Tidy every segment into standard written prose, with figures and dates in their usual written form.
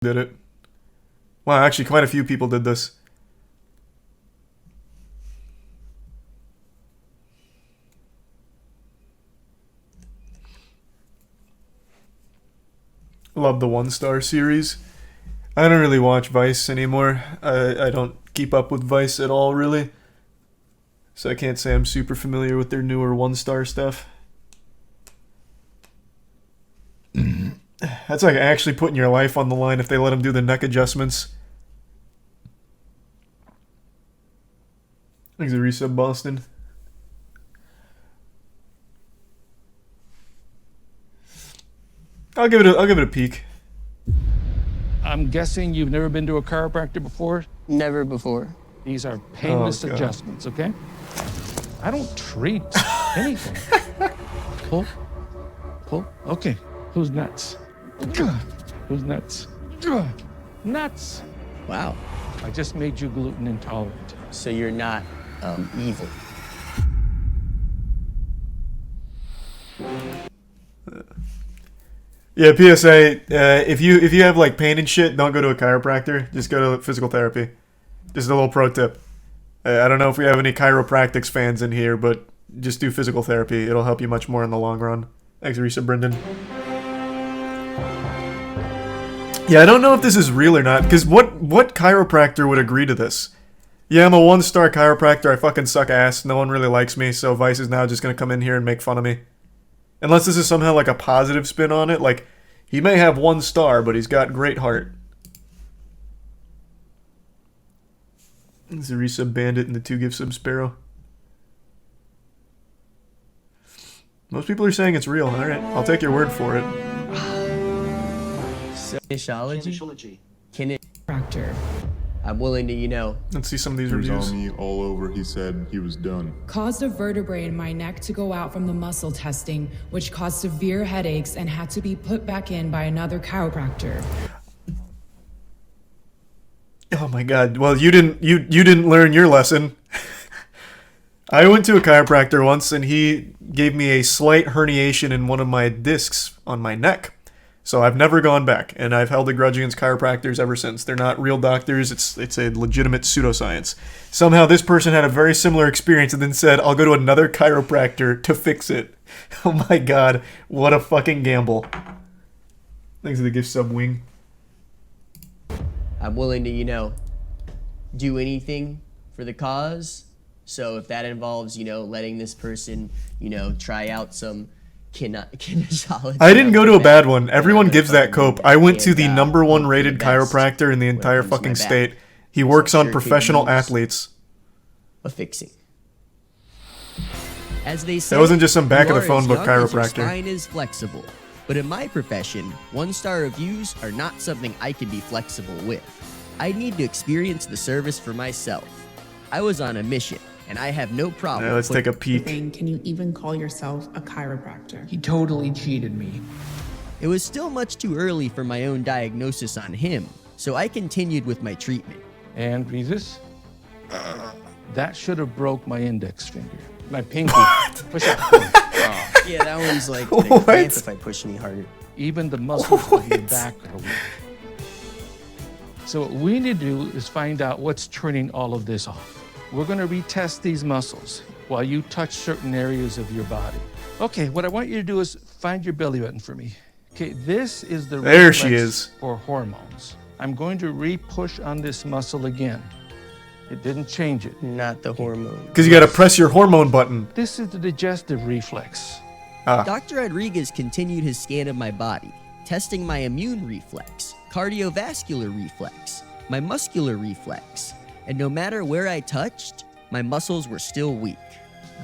did it. Wow, actually quite a few people did this. Love the 1-star series. I don't really watch Vice anymore. I don't keep up with Vice at all, really. So I can't say I'm super familiar with their newer 1-star stuff. That's like actually putting your life on the line if they let them do the neck adjustments. Thanks, Resub Boston. I'll give it a peek. I'm guessing you've never been to a chiropractor before? Never before. These are painless adjustments, okay? I don't treat anything. Pull. Pull. Okay. Who's nuts? Who's nuts? Nuts. Wow. I just made you gluten intolerant. So you're not evil. Yeah, PSA, if you have like pain and shit, don't go to a chiropractor. Just go to physical therapy. Just a little pro tip. I don't know if we have any chiropractics fans in here, but just do physical therapy. It'll help you much more in the long run. Thanks, Risa Brendan. Yeah, I don't know if this is real or not, because what chiropractor would agree to this? Yeah, I'm a 1-star chiropractor. I fucking suck ass. No one really likes me, so Vice is now just going to come in here and make fun of me. Unless this is somehow like a positive spin on it. Like, he may have 1 star, but he's got great heart. This is a resub Bandit and the 2-give sub Sparrow. Most people are saying it's real. Alright, I'll take your word for it. Kinesiology? Chiropractor. I'm willing to, Let's see some of these He was reviews. on me all over. He said he was done. Caused a vertebrae in my neck to go out from the muscle testing, which caused severe headaches and had to be put back in by another chiropractor. Oh my god. Well, you didn't learn your lesson. I went to a chiropractor once and he gave me a slight herniation in one of my discs on my neck. So I've never gone back, and I've held a grudge against chiropractors ever since. They're not real doctors. It's a legitimate pseudoscience. Somehow this person had a very similar experience and then said, I'll go to another chiropractor to fix it. Oh my god, what a fucking gamble. Thanks for the gift sub, Wing. I'm willing to, do anything for the cause. So if that involves, letting this person, try out some kinesiology. I didn't go to a bad one. Everyone gives that cope. I went to the #1 rated chiropractor in the entire fucking state. He works on professional athletes. A fixing. As they say, that wasn't just some back of the phone book Your chiropractor. spine is flexible, but in my profession, 1-star reviews are not something I can be flexible with. I need to experience the service for myself. I was on a mission, and I have no problem. Yeah, let's take a peek. Can you even call yourself a chiropractor? He totally cheated me. It was still much too early for my own diagnosis on him, so I continued with my treatment. And Rezus? That should have broke my index finger. My pinky. Push it. Oh. Yeah, that one's like gonna cramp if I push any harder. Even the muscles of your back are weak. So what we need to do is find out what's turning all of this off. We're going to retest these muscles while you touch certain areas of your body. Okay, what I want you to do is find your belly button for me. Okay, this is the There she is. For hormones. I'm going to re-push on this muscle again. It didn't change it. Not the hormone. Because you got to press your hormone button. This is the digestive reflex. Dr. Rodriguez continued his scan of my body, testing my immune reflex, cardiovascular reflex, my muscular reflex, and no matter where I touched, my muscles were still weak.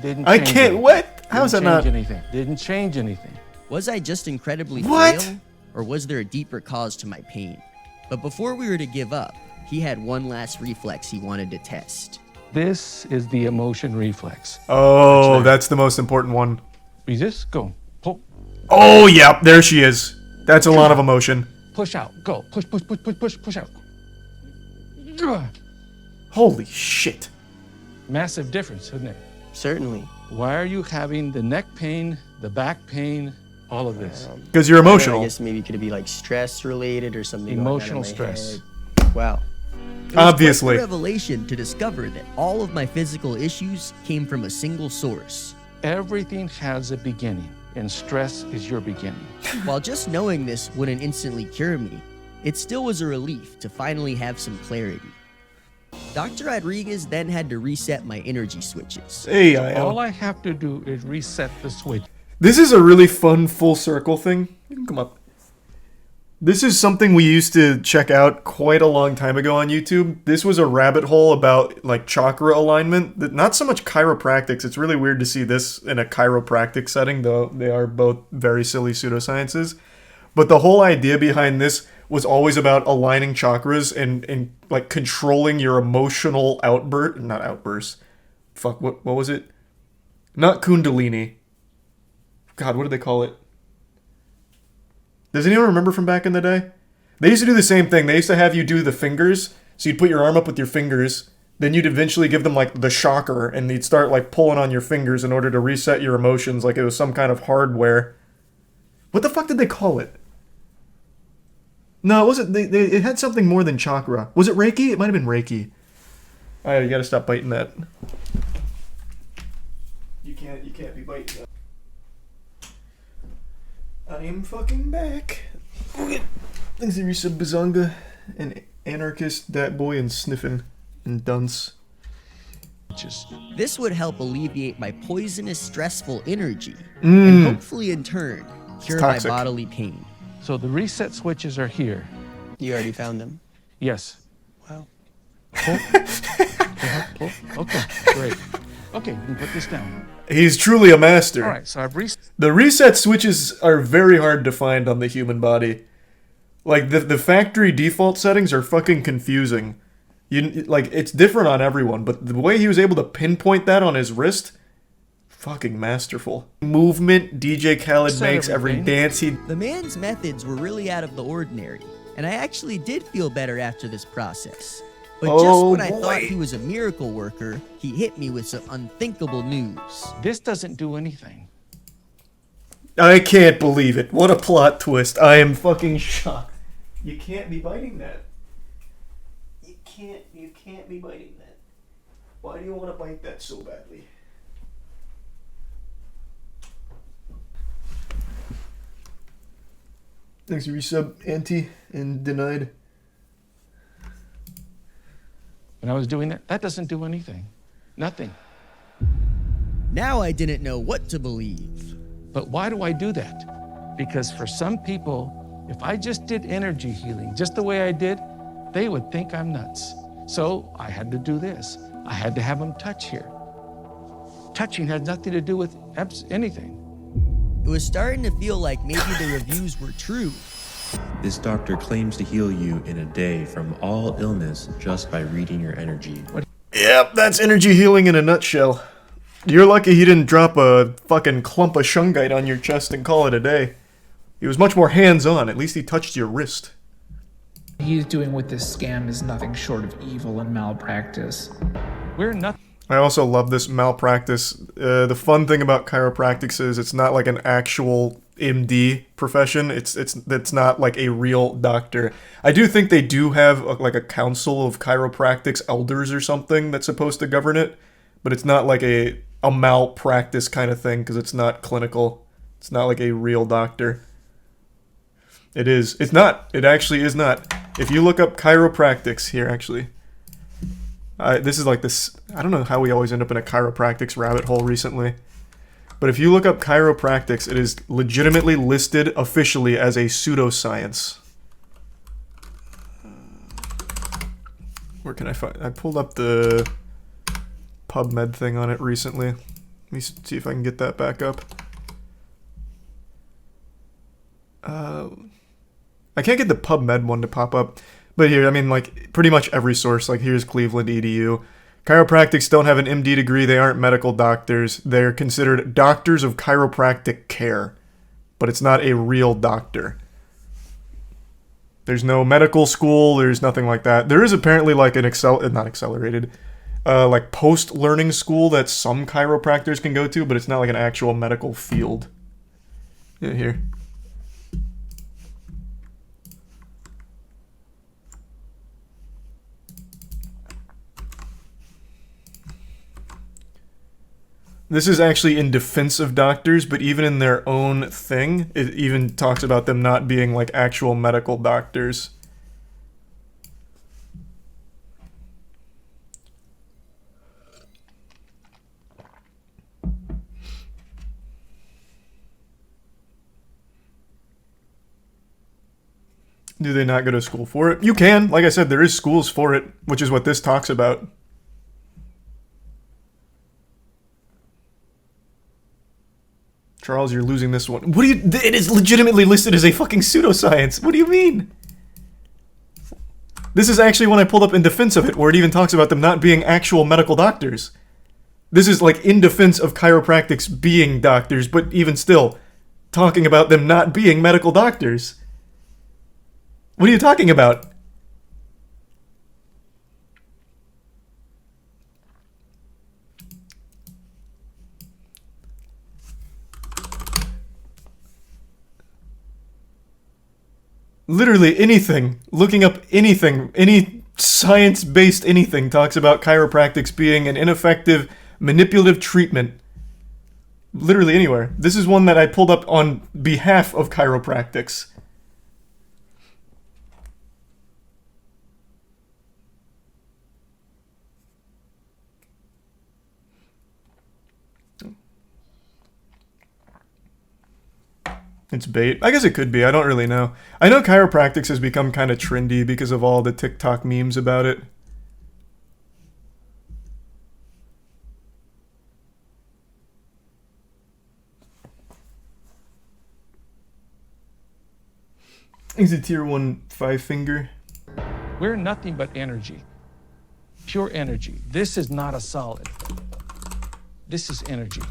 Didn't I change can't. anything. What? How's that Didn't not? change anything. Didn't change anything. Was I just incredibly What? frail, or was there a deeper cause to my pain? But before we were to give up, he had one last reflex he wanted to test. This is the emotion reflex. Oh, that's the most important one. Resist, go. Pull. Oh, yep, there she is. That's a lot of emotion. Push out. Go. Push, push, push, push, push, push out. Holy shit. Massive difference, isn't it? Certainly. Why are you having the neck pain, the back pain, all of this. Because you're I don't know, emotional. I guess maybe could it be like stress related or something? going on in Emotional my stress. head? Wow. It was Obviously. quite the revelation to discover that all of my physical issues came from a single source. Everything has a beginning, and stress is your beginning. While just knowing this wouldn't instantly cure me, it still was a relief to finally have some clarity. Dr. Rodriguez then had to reset my energy switches. Hey, I All I have to do is reset the switch. This is a really fun full circle thing. You can come up. This is something we used to check out quite a long time ago on YouTube. This was a rabbit hole about like chakra alignment. Not so much chiropractics. It's really weird to see this in a chiropractic setting, though they are both very silly pseudosciences. But the whole idea behind this was always about aligning chakras and like controlling your emotional not outbursts. Fuck, what was it? Not Kundalini. God, what did they call it? Does anyone remember from back in the day? They used to do the same thing. They used to have you do the fingers. So you'd put your arm up with your fingers. Then you'd eventually give them like the shocker. And you'd start like pulling on your fingers in order to reset your emotions like it was some kind of hardware. What the fuck did they call it? No, it wasn't. It had something more than chakra. Was it Reiki? It might have been Reiki. Alright, you gotta stop biting that. You can't be biting that. I'm fucking back. Thanks to Risa Bazonga, and Anarchist, Dat Boy, and Sniffin, and Dunce. This would help alleviate my poisonous, stressful energy, and hopefully in turn, cure my toxic. bodily pain. So the reset switches are here. You already found them? Yes. Wow. Pull. Pull. Okay, great. Okay, we can put this down. He's truly a master. All right, so I've reset. The reset switches are very hard to find on the human body. Like, the factory default settings are fucking confusing. Like, it's different on everyone, but the way he was able to pinpoint that on his wrist, fucking masterful. Movement DJ Khaled Set makes every everything. dance he... The man's methods were really out of the ordinary, and I actually did feel better after this process. But just Oh, when I boy. thought he was a miracle worker, he hit me with some unthinkable news. This doesn't do anything. I can't believe it. What a plot twist. I am fucking shocked. You can't be biting that. You can't be biting that. Why do you want to bite that so badly? Thanks for resub, Anti, and Denied. When I was doing that, that doesn't do anything. Nothing. Now I didn't know what to believe. But why do I do that? Because for some people, if I just did energy healing just the way I did, they would think I'm nuts. So I had to do this. I had to have them touch here. Touching has nothing to do with anything. It was starting to feel like maybe the reviews were true. This doctor claims to heal you in a day from all illness just by reading your energy. Yep, that's energy healing in a nutshell. You're lucky he didn't drop a fucking clump of shungite on your chest and call it a day. He was much more hands-on. At least he touched your wrist. He's doing with this scam is nothing short of evil and malpractice. We're not. I also love this malpractice. The fun thing about chiropractics is it's not like an actual MD profession. It's not like a real doctor. I do think they do have like a council of chiropractics elders or something that's supposed to govern it, but it's not like a malpractice kind of thing because it's not clinical. It's not like a real doctor. It is. It's not. It actually is not. If you look up chiropractics here, actually. This is like this. I don't know how we always end up in a chiropractics rabbit hole recently. But if you look up chiropractics, it is legitimately listed officially as a pseudoscience. Where can I find? I pulled up the PubMed thing on it recently. Let me see if I can get that back up. I can't get the PubMed one to pop up. But here, I mean, like, pretty much every source, like, here's Cleveland EDU. Chiropractics don't have an MD degree. They aren't medical doctors. They're considered doctors of chiropractic care. But it's not a real doctor. There's no medical school. There's nothing like that. There is apparently, like, an like, post-learning school that some chiropractors can go to, but it's not like an actual medical field. Yeah, here. This is actually in defense of doctors, but even in their own thing, it even talks about them not being like actual medical doctors. Do they not go to school for it? You can. Like I said, there is schools for it, which is what this talks about. Charles, you're losing this one. What do you... It is legitimately listed as a fucking pseudoscience. What do you mean? This is actually one I pulled up in defense of it, where it even talks about them not being actual medical doctors. This is like in defense of chiropractics being doctors, but even still, talking about them not being medical doctors. What are you talking about? Literally anything, looking up anything, any science-based anything talks about chiropractics being an ineffective, manipulative treatment. Literally anywhere. This is one that I pulled up on behalf of chiropractics. It's bait. I guess it could be. I don't really know. I know chiropractics has become kind of trendy because of all the TikTok memes about it. Is it tier 1 5 finger? We're nothing but energy. Pure energy. This is not a solid. This is energy.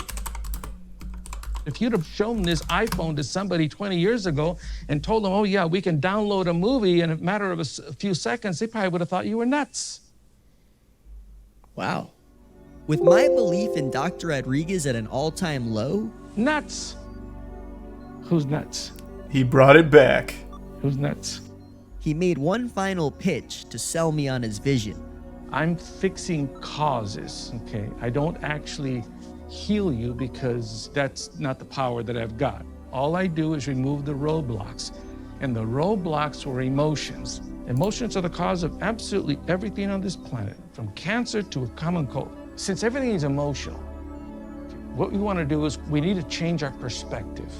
If you'd have shown this iPhone to somebody 20 years ago and told them, oh yeah, we can download a movie in a matter of a few seconds, they probably would have thought you were nuts. Wow. With my belief in Dr. Rodriguez at an all-time low, Nuts. Who's nuts? He brought it back. Who's nuts? he made one final pitch to sell me on his vision. I'm fixing causes, okay? I don't actually heal you because that's not the power that I've got. All I do is remove the roadblocks. And the roadblocks were emotions. Emotions are the cause of absolutely everything on this planet, from cancer to a common cold. Since everything is emotional, what we want to do is we need to change our perspective.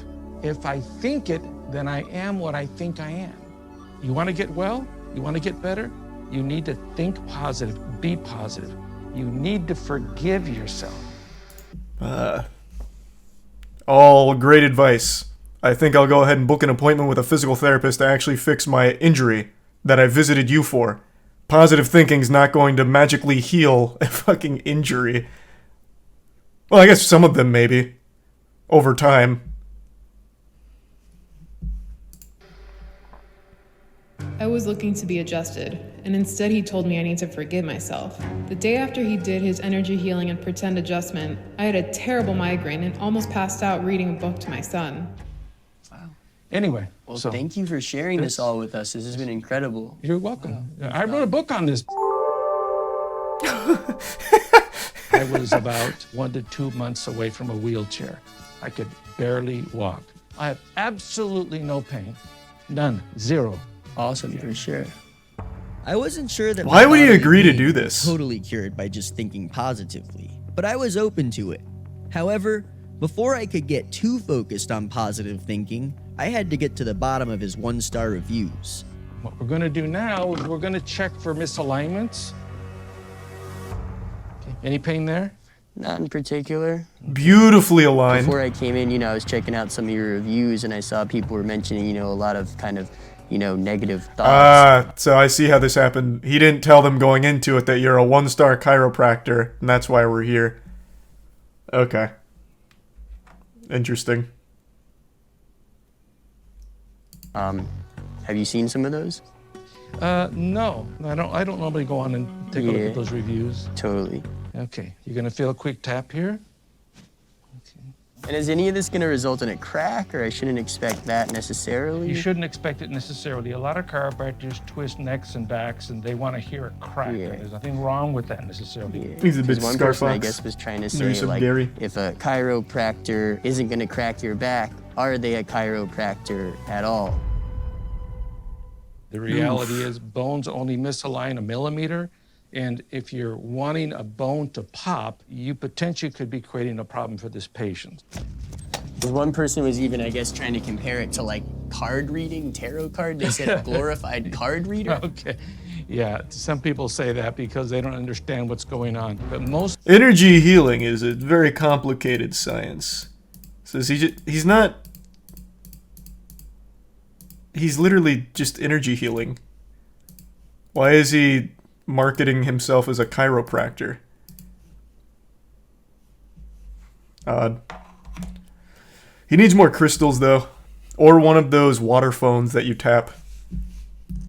If I think it, then I am what I think I am. You want to get well? You want to get better? You need to think positive, be positive. You need to forgive yourself. All great advice. I think I'll go ahead and book an appointment with a physical therapist to actually fix my injury that I visited you for. Positive thinking's not going to magically heal a fucking injury. Well, I guess some of them maybe. Over time. I was looking to be adjusted, and instead he told me I need to forgive myself. The day after he did his energy healing and pretend adjustment, I had a terrible migraine and almost passed out reading a book to my son. Wow. Anyway, Well, thank you for sharing this all with us. This has been incredible. You're welcome. I wrote a book on this. I was about 1 to 2 months away from a wheelchair. I could barely walk. I have absolutely no pain. None. Zero. Awesome, for sure. I wasn't sure that Why my would he body agree to being do this? totally cured by just thinking positively, but I was open to it. However, before I could get too focused on positive thinking, I had to get to the bottom of his 1-star reviews. What we're going to do now is we're going to check for misalignments. Okay. Any pain there? Not in particular. Beautifully aligned. Before I came in, I was checking out some of your reviews and I saw people were mentioning, a lot of kind of, negative thoughts. So I see how this happened. He didn't tell them going into it that you're a 1-star chiropractor, and that's why we're here. Okay. Interesting. Have you seen some of those? No. I don't normally go on and take a look at those reviews. Totally. Okay. You're going to feel a quick tap here. Okay. And is any of this going to result in a crack, or I shouldn't expect that necessarily? You shouldn't expect it necessarily. A lot of chiropractors twist necks and backs, and they want to hear a crack. Yeah. And there's nothing wrong with that necessarily. Yeah. He's a bit 'Cause one person, I Scarfox. guess, was trying to Maybe say, some like, Gary. if a chiropractor isn't going to crack your back, are they a chiropractor at all? The reality is bones only misalign a millimeter, and if you're wanting a bone to pop, you potentially could be creating a problem for this patient. One person was even, I guess, trying to compare it to like card reading, tarot card. They said a glorified card reader. Okay. Yeah, some people say that because they don't understand what's going on. But most Energy healing is a very complicated science. Says he's not. He's literally just energy healing. Why is he marketing himself as a chiropractor? Odd. He needs more crystals though, or one of those water phones that you tap.